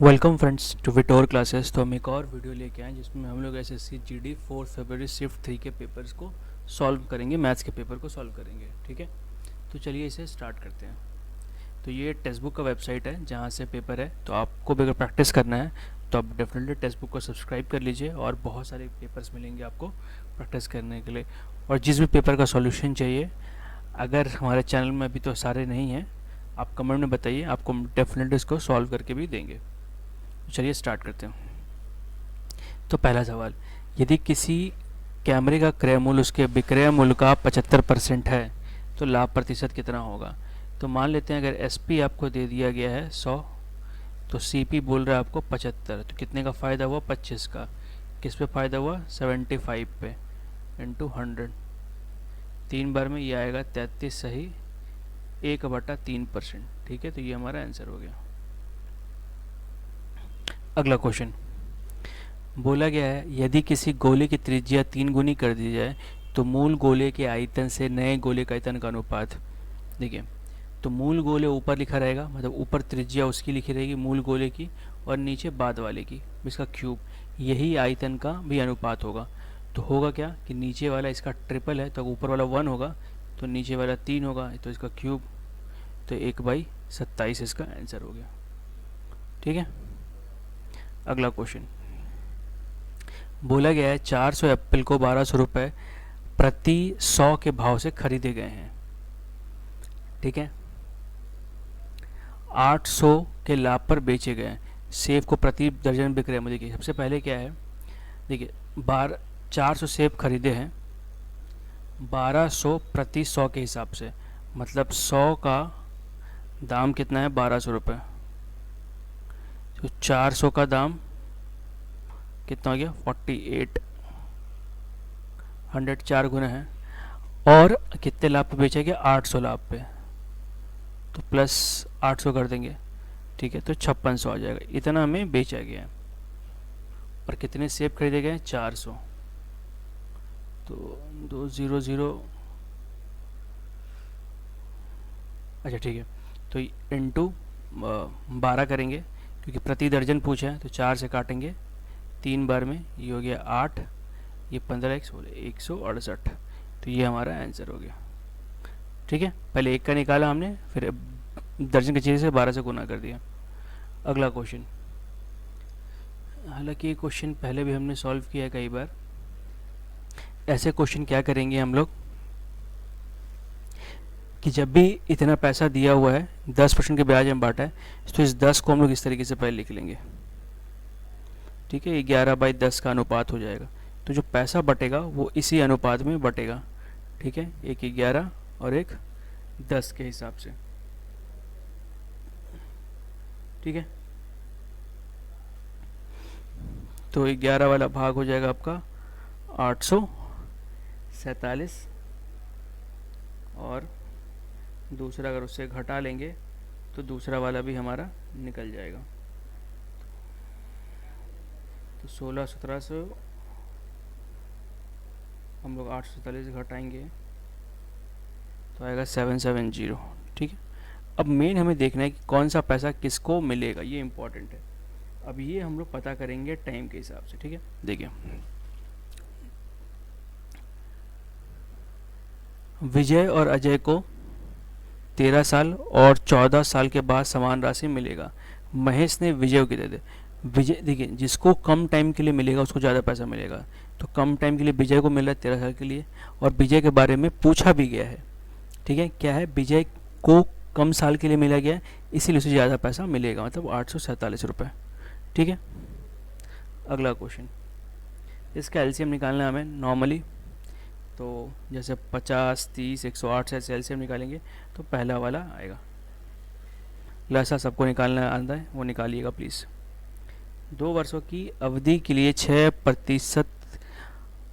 Welcome friends to विटोर classes. तो हम एक और वीडियो लेके आए जिसमें हम लोग एसएससी जीडी 4 फरवरी शिफ्ट 3 के पेपर्स को सॉल्व करेंगे, मैथ्स के पेपर को सॉल्व करेंगे। ठीक है, तो चलिए इसे स्टार्ट करते हैं। तो ये टेक्स्ट बुक का वेबसाइट है जहाँ से पेपर है। तो आपको भी अगर प्रैक्टिस करना है तो आप डेफिनेटली टेक्स्ट बुक को सब्सक्राइब कर लीजिए और बहुत सारे पेपर्स मिलेंगे आपको प्रैक्टिस करने के लिए। और जिस भी पेपर का सॉल्यूशन चाहिए, अगर हमारे चैनल में अभी तो सारे नहीं हैं, आप कमेंट में बताइए, आपको डेफिनेटली इसको सॉल्व करके भी देंगे। चलिए स्टार्ट करते हैं। तो पहला सवाल, यदि किसी कैमरे का क्रय मूल्य उसके विक्रय मूल्य का 75% है तो लाभ प्रतिशत कितना होगा। तो मान लेते हैं अगर एसपी आपको दे दिया गया है 100, तो सीपी बोल रहा है आपको 75, तो कितने का फ़ायदा हुआ 25 का। किस पे फ़ायदा हुआ 75 पे इंटू 100, 3 बार में ये आएगा 33 सही 1/3%। ठीक है, तो ये हमारा आंसर हो गया। अगला क्वेश्चन बोला गया है, यदि किसी गोले की त्रिज्या 3 गुनी कर दी जाए तो मूल गोले के आयतन से नए गोले के आयतन का अनुपात। देखिए, तो मूल गोले ऊपर लिखा रहेगा, मतलब ऊपर त्रिज्या उसकी लिखी रहेगी मूल गोले की, और नीचे बाद वाले की इसका क्यूब, यही आयतन का भी अनुपात होगा। तो होगा क्या कि नीचे वाला इसका ट्रिपल है तो ऊपर वाला 1 होगा, तो नीचे वाला 3 होगा तो इसका क्यूब, तो 1/27 इसका आंसर हो गया। ठीक है, अगला क्वेश्चन बोला गया है 400 एप्पल को 1200 रुपये प्रति 100 के भाव से खरीदे गए हैं। ठीक है, 800 के लाभ पर बेचे गए हैं। सेब को प्रति दर्जन बिक रहे हैं। देखिए सबसे पहले क्या है, देखिए 400 सेब खरीदे हैं 1200 प्रति 100 के हिसाब से, मतलब 100 का दाम कितना है 1200 रुपये, तो 400 का दाम कितना हो गया 48, 100 4 गुना है, और कितने लाभ पे बेचा गया 800 लाभ पे, तो प्लस 800 कर देंगे। ठीक है, तो 5600 आ जाएगा, इतना हमें बेचा गया है। और कितने सेब खरीदे गए 400, तो 200, अच्छा ठीक है, तो इंटू 12 करेंगे क्योंकि प्रति दर्जन पूछा है, तो 4 से काटेंगे 3 बार में, ये हो गया 8, ये 15 x बोले 168, तो ये हमारा आंसर हो गया। ठीक है, पहले एक का निकाला हमने, फिर दर्जन के चीज़ से 12 से गुना कर दिया। अगला क्वेश्चन, हालांकि ये क्वेश्चन पहले भी हमने सॉल्व किया है कई बार। ऐसे क्वेश्चन क्या करेंगे हम लोग कि जब भी इतना पैसा दिया हुआ है 10% के ब्याज में बांटा है, तो इस 10 को हम लोग इस तरीके से पहले लिख लेंगे। ठीक है, 11/10 का अनुपात हो जाएगा, तो जो पैसा बटेगा वो इसी अनुपात में बटेगा। ठीक है, एक 11 और एक 10 के हिसाब से। ठीक है, तो 11 वाला भाग हो जाएगा आपका 847, और दूसरा अगर उससे घटा लेंगे तो दूसरा वाला भी हमारा निकल जाएगा, तो 16-1700 हम लोग 847 घटाएंगे तो आएगा 770। ठीक है, अब मेन हमें देखना है कि कौन सा पैसा किसको मिलेगा, ये इम्पोर्टेंट है। अब ये हम लोग पता करेंगे टाइम के हिसाब से। ठीक है, देखिए विजय और अजय को 13 साल और 14 साल के बाद समान राशि मिलेगा। महेश ने विजय को दे दे। विजय, देखिए जिसको कम टाइम के लिए मिलेगा उसको ज़्यादा पैसा मिलेगा, तो कम टाइम के लिए विजय को मिल रहा है 13 साल के लिए, और विजय के बारे में पूछा भी गया है। ठीक है, क्या है, विजय को कम साल के लिए मिला गया है इसीलिए उसे ज़्यादा पैसा मिलेगा, मतलब 847 रुपये। ठीक है, अगला क्वेश्चन, इसका एलसीएम निकालना है हमें नॉर्मली। तो जैसे 50, 30, 108 से ऐसे एलसीएम निकालेंगे तो पहला वाला आएगा। लसा सबको निकालना आता है, वो निकालिएगा प्लीज़। 2 वर्षों की अवधि के लिए 6%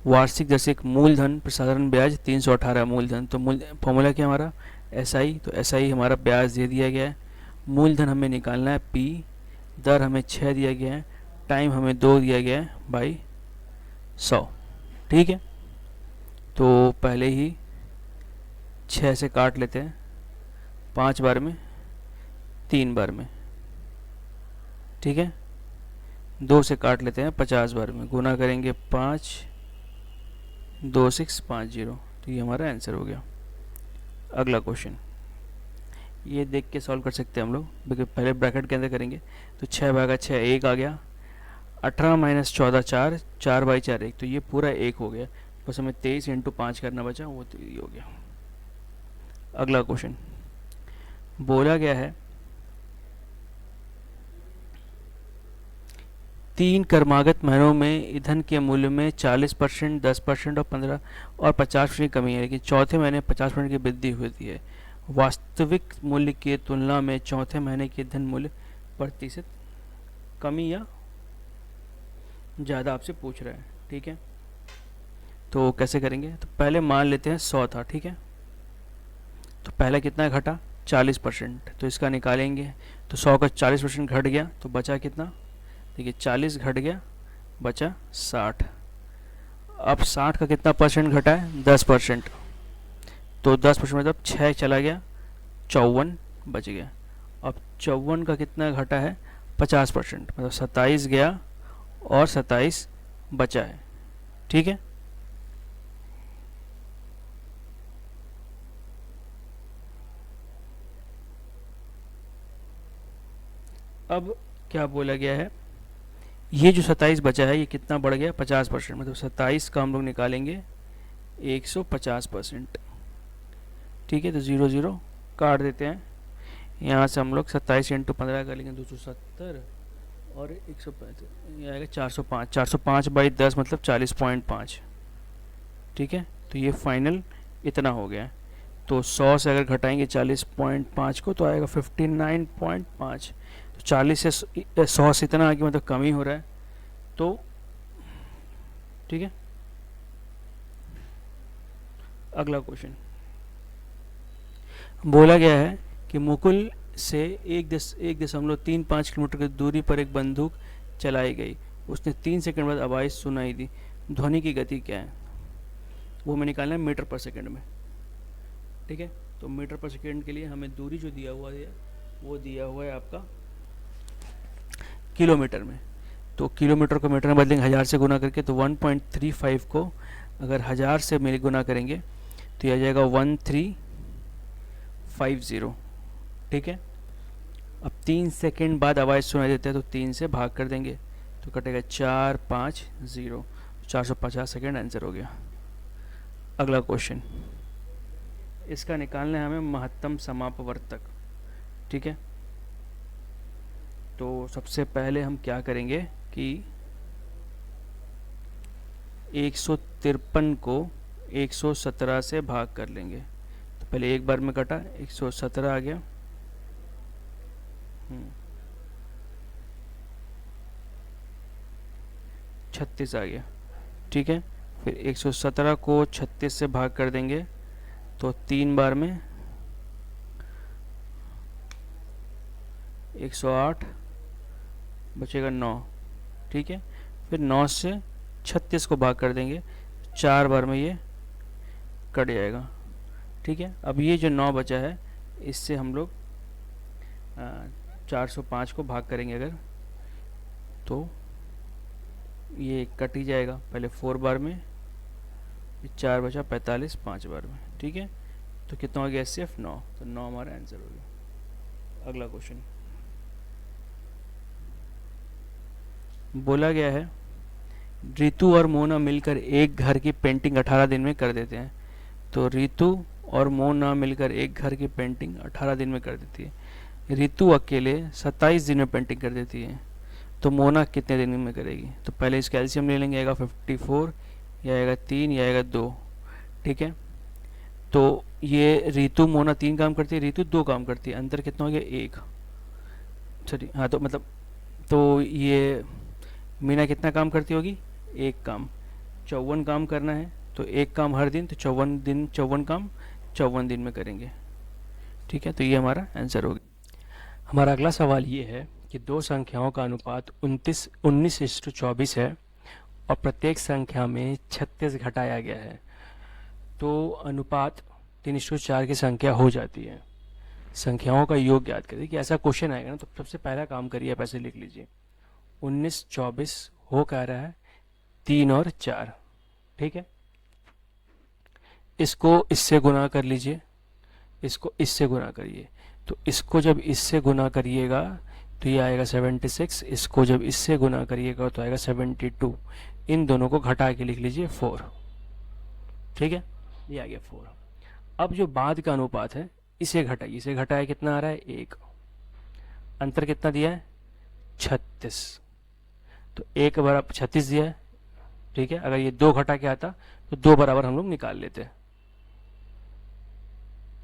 वार्षिक दर से एक मूलधन प्रसारण ब्याज 318 मूलधन। तो मूल फॉर्मूला क्या हमारा एसआई, तो एसआई हमारा ब्याज दे दिया गया है, मूलधन हमें निकालना है पी, दर हमें 6 दिया गया है, टाइम हमें 2 दिया गया है बाई 100। ठीक है, तो पहले ही 6 से काट लेते हैं, 5 बार में 3 बार में, ठीक है, 2 से काट लेते हैं 50 बार में, गुना करेंगे 5, 2650, तो ये हमारा आंसर हो गया। अगला क्वेश्चन ये देख के सॉल्व कर सकते हैं हम लोग, क्योंकि पहले ब्रैकेट के अंदर करेंगे। तो 6/6 1 आ गया, 18 - 14 4, 4/4 1, तो ये पूरा 1 हो गया। बस हमें 23 × 5 करना बचा, वो तो ये हो गया। अगला क्वेश्चन बोला गया है 3 क्रमागत महीनों में ईंधन के मूल्य में 40%, 10% और 15 और 50% की कमी है, लेकिन चौथे महीने 50% की वृद्धि हुई है। वास्तविक मूल्य की तुलना में चौथे महीने के ईंधन मूल्य प्रतिशत कमी या ज़्यादा आपसे पूछ रहा है। ठीक है, तो कैसे करेंगे? तो पहले मान लेते हैं 100 था, ठीक है, तो पहले कितना घटा 40%, तो इसका निकालेंगे तो 100 का 40% घट गया, तो बचा कितना? देखिए 40 घट गया, बचा 60। अब 60 का कितना परसेंट घटा है? 10%, तो 10% मतलब 6 चला गया, 54 बच गया। अब 54 का कितना घटा है? 50%, मतलब 27 गया और 27 बचा है। ठीक है, अब क्या बोला गया है, ये जो 27 बचा है ये कितना बढ़ गया? 50%, मतलब 27 का हम लोग निकालेंगे 150%। ठीक है, तो 0 0 काट देते हैं। यहाँ से हम लोग 27 × 15 कर लेंगे 270 और 165, ये आएगा 405। 405/10 मतलब 40.5। ठीक है, तो ये फाइनल इतना हो गया है। तो 100 से अगर घटाएंगे 40.5 को तो आएगा 59.5। तो 40 से 100 से इतना आगे मतलब कम ही हो रहा है। तो ठीक है, अगला क्वेश्चन बोला गया है कि मुकुल से 1.35 किलोमीटर की दूरी पर एक बंदूक चलाई गई। उसने 3 सेकंड बाद आवाज़ सुनाई दी। ध्वनि की गति क्या है? वो हमें निकालना है मीटर पर सेकंड में। ठीक है, तो मीटर पर सेकंड के लिए हमें दूरी जो दिया हुआ है वो दिया हुआ है आपका किलोमीटर में। तो किलोमीटर को मीटर में बदलेंगे 1000 से गुना करके, तो 1.35 को अगर 1000 से मिल गुना करेंगे तो यह आ जाएगा 1350। ठीक है, अब 3 सेकंड बाद आवाज़ सुनाई देता है तो 3 से भाग कर देंगे तो कटेगा 450, 450 सेकंड आंसर हो गया। अगला क्वेश्चन, इसका निकालना है हमें महत्तम समापवर्तक। ठीक है, तो सबसे पहले हम क्या करेंगे कि 153 को 117 से भाग कर लेंगे। तो पहले एक बार में कटा, 117 आ गया, 36 आ गया। ठीक है, फिर 117 को 36 से भाग कर देंगे तो 3 बार में 108 बचेगा 9। ठीक है, फिर 9 से 36 को भाग कर देंगे, 4 बार में ये कट जाएगा। ठीक है, अब ये जो 9 बचा है इससे हम लोग 405 को भाग करेंगे अगर, तो ये कट ही जाएगा। पहले 4 बार में, 4 बचा 45, 5 बार में। ठीक है, तो कितना हो गया? सिर्फ 9, तो 9 हमारा आंसर हो गया। अगला क्वेश्चन बोला गया है रितु और मोना मिलकर एक घर की पेंटिंग 18 दिन में कर देते हैं। तो रितु और मोना मिलकर एक घर की पेंटिंग 18 दिन में कर देती है। रितु अकेले 27 दिन में पेंटिंग कर देती है, तो मोना कितने दिन में करेगी? तो पहले इसका एलसीएम ले लेंगे, आएगा 54, या आएगा 3, या आएगा 2। ठीक है, तो ये रितु मोना 3 काम करती है, रितु 2 काम करती है, अंतर कितना हो गया? 1। सॉरी, हाँ, तो मतलब तो ये मीना कितना काम करती होगी? 1 काम। 54 काम करना है तो 1 काम हर दिन, तो 54 दिन 54 काम 54 दिन में करेंगे। ठीक है, तो ये हमारा आंसर हो गया। हमारा अगला सवाल ये है कि दो संख्याओं का अनुपात 19:24 है और प्रत्येक संख्या में 36 घटाया गया है, तो अनुपात 3:4 की संख्या हो जाती है। संख्याओं का योग याद करिए कि ऐसा क्वेश्चन आएगा ना, तो सबसे पहला काम करिए आप ऐसे लिख लीजिए 19 24 हो कह रहा है 3 और 4। ठीक है, इसको इससे गुना कर लीजिए, इसको इससे गुना करिए। तो इसको जब इससे गुना करिएगा तो ये आएगा 76, इसको जब इससे गुना करिएगा तो आएगा 72। इन दोनों को घटा के लिख लीजिए 4। ठीक है, ये आ गया 4। अब जो बाद का अनुपात है इसे घटाइए, इसे घटाए कितना आ रहा है 1, अंतर कितना दिया है 36, तो 1 बराबर 36 दिया है। ठीक है, अगर ये 2 घटा के आता तो 2 बराबर हम लोग निकाल लेते हैं।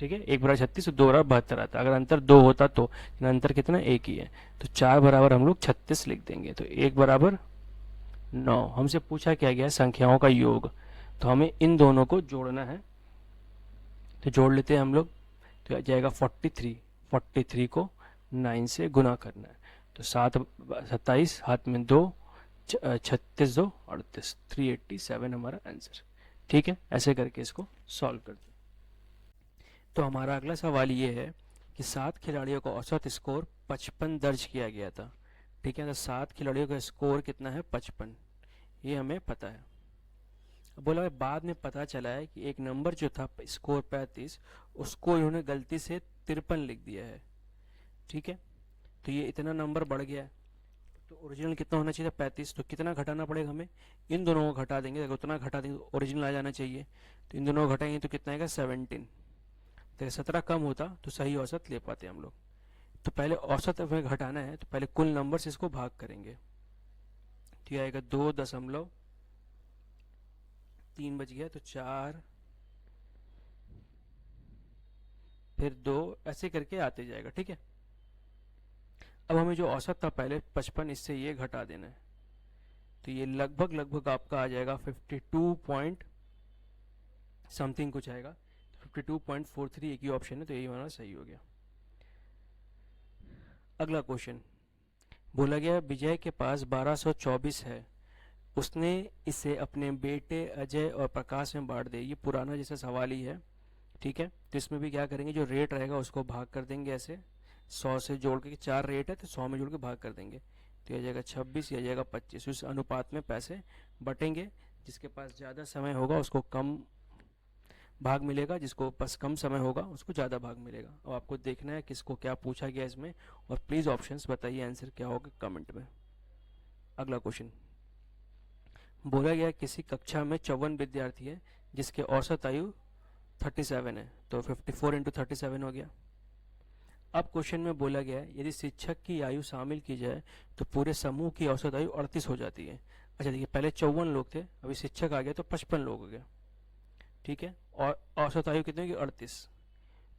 ठीक है, 1 बराबर 36 और 2 बराबर 72 आता, अगर अंतर 2 होता तो, अंतर कितना 1 ही है, तो 4 बराबर हम लोग 36 लिख देंगे। तो 1 बराबर 9। हमसे पूछा क्या गया है संख्याओं का योग, तो हमें इन दोनों को जोड़ना है, तो जोड़ लेते हैं हम लोग। तो आ जाएगा 43, 43 को 9 से गुना करना है, तो 7 27 हाथ में 2, 36 2 38, 387 हमारा आंसर। ठीक है, ऐसे करके इसको सॉल्व करते हैं। तो हमारा अगला सवाल ये है कि 7 खिलाड़ियों का औसत स्कोर 55 दर्ज किया गया था। ठीक है, तो 7 खिलाड़ियों का स्कोर कितना है 55, ये हमें पता है। बोला बाद में पता चला है कि एक नंबर जो था स्कोर 35, उसको इन्होंने गलती से 53 लिख दिया है। ठीक है, तो ये इतना नंबर बढ़ गया है, तो ओरिजिनल कितना होना चाहिए था 35, तो कितना घटाना पड़ेगा हमें, इन दोनों को घटा देंगे, अगर उतना घटा देंगे तो ओरिजिनल आ जाना चाहिए, तो इन दोनों को घटाएंगे तो कितना आएगा 17। तो 17 कम होता तो सही औसत ले पाते हम लोग। तो पहले औसत हमें घटाना है, तो पहले कुल नंबर से इसको भाग करेंगे, तो ये आएगा 2.3 बच गया, तो 4 फिर 2, ऐसे करके आते जाएगा। ठीक है, अब हमें जो औसत था पहले 55, इससे ये घटा देना है, तो ये लगभग लगभग आपका आ जाएगा 52 पॉइंट समथिंग कुछ आएगा, 52.43 एक ही ऑप्शन है, तो यही हमारा सही हो गया। अगला क्वेश्चन बोला गया विजय के पास 1224 है, उसने इसे अपने बेटे अजय और प्रकाश में बांट दे। ये पुराना जैसा सवाल ही है। ठीक है, तो इसमें भी क्या करेंगे, जो रेट रहेगा उसको भाग कर देंगे, ऐसे 100 से जोड़ के, 4 रेट है तो 100 में जोड़ के भाग कर देंगे, तो यह जाएगा 26, यह जाएगा 25। उस अनुपात में पैसे बटेंगे, जिसके पास ज़्यादा समय होगा उसको कम भाग मिलेगा, जिसको पास कम समय होगा उसको ज़्यादा भाग मिलेगा। अब आपको देखना है किसको क्या पूछा गया इसमें, और प्लीज़ ऑप्शंस बताइए आंसर क्या होगा कमेंट में। अगला क्वेश्चन बोला गया किसी कक्षा में 54 विद्यार्थी है जिसके औसत आयु 37 है, तो 54 इंटू 37 हो गया। अब क्वेश्चन में बोला गया है यदि शिक्षक की आयु शामिल की जाए तो पूरे समूह की औसत आयु 38 हो जाती है। अच्छा देखिए, पहले 54 लोग थे, अभी शिक्षक आ गया तो 55 लोग हो गए। ठीक है, और औसत आयु कितनी होगी 38।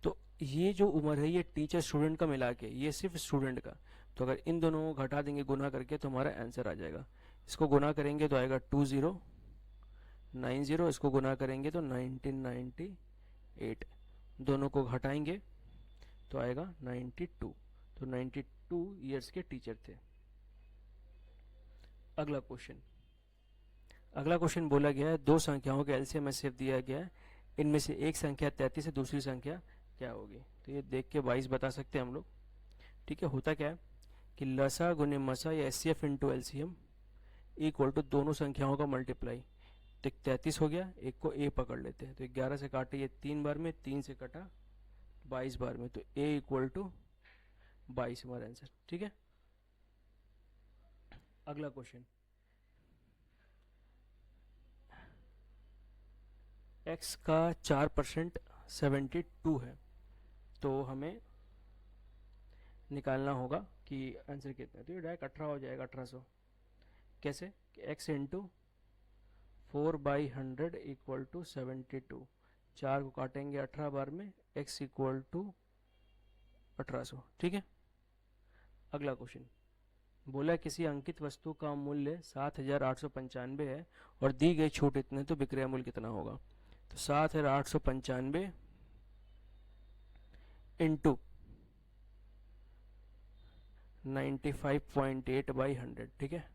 तो ये जो उम्र है ये टीचर स्टूडेंट का मिला के, ये सिर्फ स्टूडेंट का, तो अगर इन दोनों को घटा देंगे गुना करके तो हमारा आंसर आ जाएगा। इसको गुना करेंगे तो आएगा 2090, इसको गुना करेंगे तो 1998, दोनों को घटाएंगे तो आएगा 92, तो 92 ईयर्स के टीचर थे। अगला क्वेश्चन बोला गया है दो संख्याओं के एलसीएम सिर्फ दिया गया है, इनमें से एक संख्या 33 है, दूसरी संख्या क्या होगी। तो ये देख के 22 बता सकते हैं हम लोग। ठीक है, होता क्या है कि लसा गुने मसा या HCF into LCM equal to दोनों संख्याओं का मल्टीप्लाई। तो 33 हो गया, एक को ए पकड़ लेते हैं, तो 11 से काटे ये 3 बार में, 3 से कटा 22 बार में, तो ए इक्वल टू 22 हमारा आंसर। ठीक है, अगला क्वेश्चन x का 4% 72 है, तो हमें निकालना होगा कि आंसर कितना है। तो ये डायरेक्ट 18 हो जाएगा, 1800। कैसे कि x इंटू 4/100 इक्वल टू 72, 4 को काटेंगे 18 बार में, x इक्वल टू 1800। ठीक है, अगला क्वेश्चन बोला किसी अंकित वस्तु का मूल्य 7895 है और दी गई छूट इतने, तो विक्रय मूल्य कितना होगा। तो 7895 इंटू 95.8/100। ठीक है,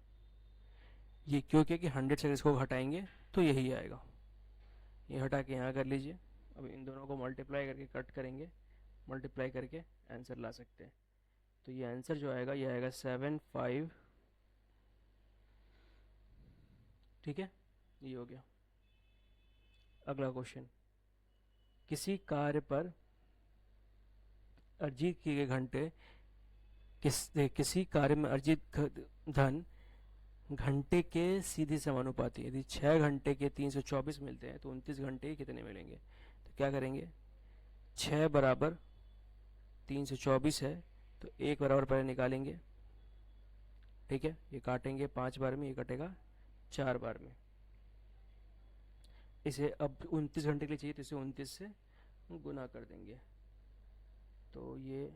ये क्यों, कि 100 से इसको घटाएंगे तो यही आएगा, ये हटा के यहाँ कर लीजिए। अब इन दोनों को मल्टीप्लाई करके कट करेंगे, मल्टीप्लाई करके आंसर ला सकते हैं। तो ये आंसर जो आएगा ये आएगा ठीक है, ये हो गया। अगला क्वेश्चन, किसी कार्य पर अर्जित किए गए घंटे किसी कार्य में अर्जित धन घंटे के सीधे समानुपाती। यदि 6 घंटे के 324 मिलते हैं तो 29 घंटे के कितने मिलेंगे? तो क्या करेंगे, 6 बराबर 324 है तो 1 बराबर पहले निकालेंगे, ठीक है, ये काटेंगे 5 बार में, ये कटेगा 4 बार में। इसे अब 29 घंटे के लिए चाहिए तो इसे 29 से गुना कर देंगे, तो ये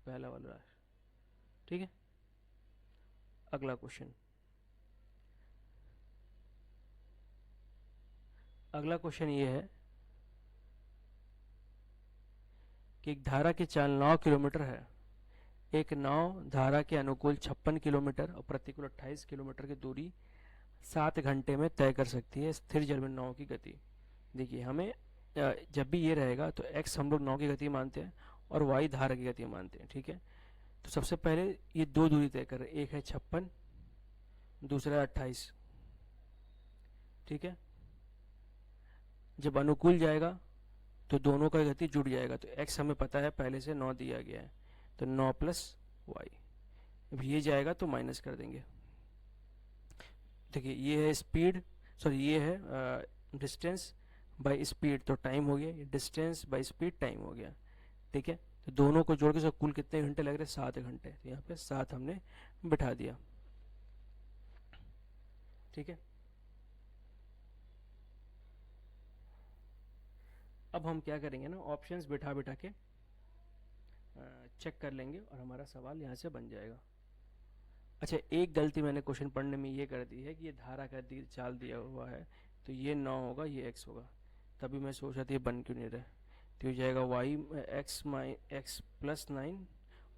पहला वाला है, ठीक है। अगला क्वेश्चन, अगला क्वेश्चन ये है कि एक धारा की चाल 9 किलोमीटर है। एक नाव धारा के अनुकूल 56 किलोमीटर और प्रतिकूल 28 किलोमीटर की दूरी 7 घंटे में तय कर सकती है। स्थिर जल में नाव की गति, देखिए हमें जब भी ये रहेगा तो x हम लोग नाव की गति मानते हैं और y धारा की गति मानते हैं, ठीक है। तो सबसे पहले ये दो दूरी तय कर रहे हैं, एक है 56, दूसरा है 28, ठीक है। जब अनुकूल जाएगा तो दोनों का गति जुड़ जाएगा, तो x हमें पता है पहले से 9 दिया गया है, तो 9 प्लस वाई। अब ये जाएगा तो माइनस कर देंगे। देखिए ये है स्पीड, सॉरी ये है डिस्टेंस बाय स्पीड, तो टाइम हो गया, ये डिस्टेंस बाय स्पीड टाइम हो गया, ठीक है। तो दोनों को जोड़ के सब कुल कितने घंटे लग रहे हैं? 7 घंटे। तो यहाँ पे 7 हमने बिठा दिया, ठीक है। अब हम क्या करेंगे ना, ऑप्शंस बिठा बिठा के चेक कर लेंगे और हमारा सवाल यहाँ से बन जाएगा। अच्छा, एक गलती मैंने क्वेश्चन पढ़ने में ये कर दी है कि ये धारा का चाल दिया हुआ है, तो ये 9 होगा, ये x होगा, तभी मैं सोच रहा था ये बन क्यों नहीं रहा। तो ये जाएगा y x प्लस 9,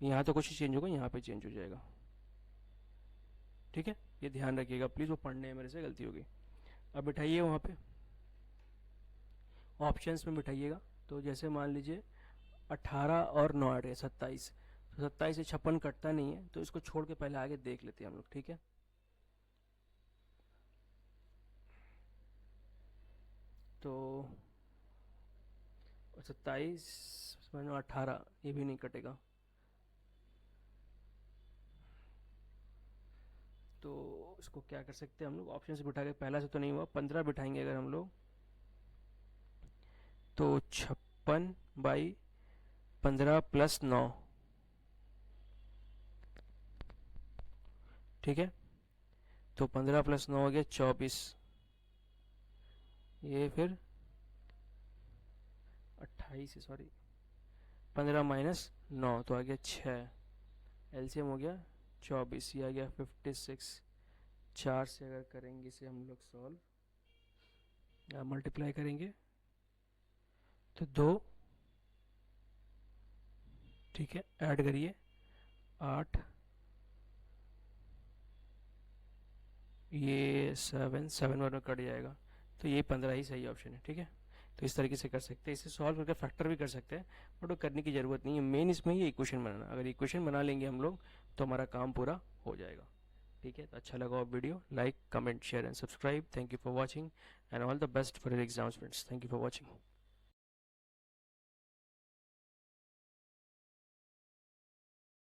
यहाँ तो कुछ चेंज होगा, यहाँ पे चेंज हो जाएगा, ठीक है। ये ध्यान रखिएगा प्लीज़, वो पढ़ने में मेरे से गलती होगी। अब बिठाइए वहाँ पे ऑप्शंस में बिठाइएगा। तो जैसे मान लीजिए 18 और 9 है 27, तो 27 से 56 कटता नहीं है, तो इसको छोड़ के पहले आगे देख लेते हैं हम लोग, ठीक है। तो 27 18, ये भी नहीं कटेगा, तो इसको क्या कर सकते हैं हम लोग, ऑप्शन से बिठा के, पहला से तो नहीं हुआ, 15 बिठाएंगे अगर हम लोग, तो 56 बाई 15 प्लस 9, ठीक है। तो 15 प्लस 9 हो गया 24, ये फिर 28, सॉरी 15 माइनस 9 तो आ गया 6, एलसीएम हो गया 24, ये आ गया 56। 4 से अगर करेंगे इसे हम लोग सॉल्व, मल्टीप्लाई करेंगे तो 2, ठीक है, ऐड करिए 8, ये 7 वन में कट जाएगा, तो ये 15 ही सही ऑप्शन है, ठीक है। तो इस तरीके से कर सकते हैं, इसे सॉल्व करके फैक्टर भी कर सकते हैं, बट वो करने की ज़रूरत नहीं है। मेन इसमें ही इक्वेशन बनाना, अगर इक्वेशन बना लेंगे हम लोग तो हमारा काम पूरा हो जाएगा, ठीक है। तो अच्छा लगा आप video, like comment share and subscribe. Thank you for watching and all the best for your exams friends. Thank you for watching.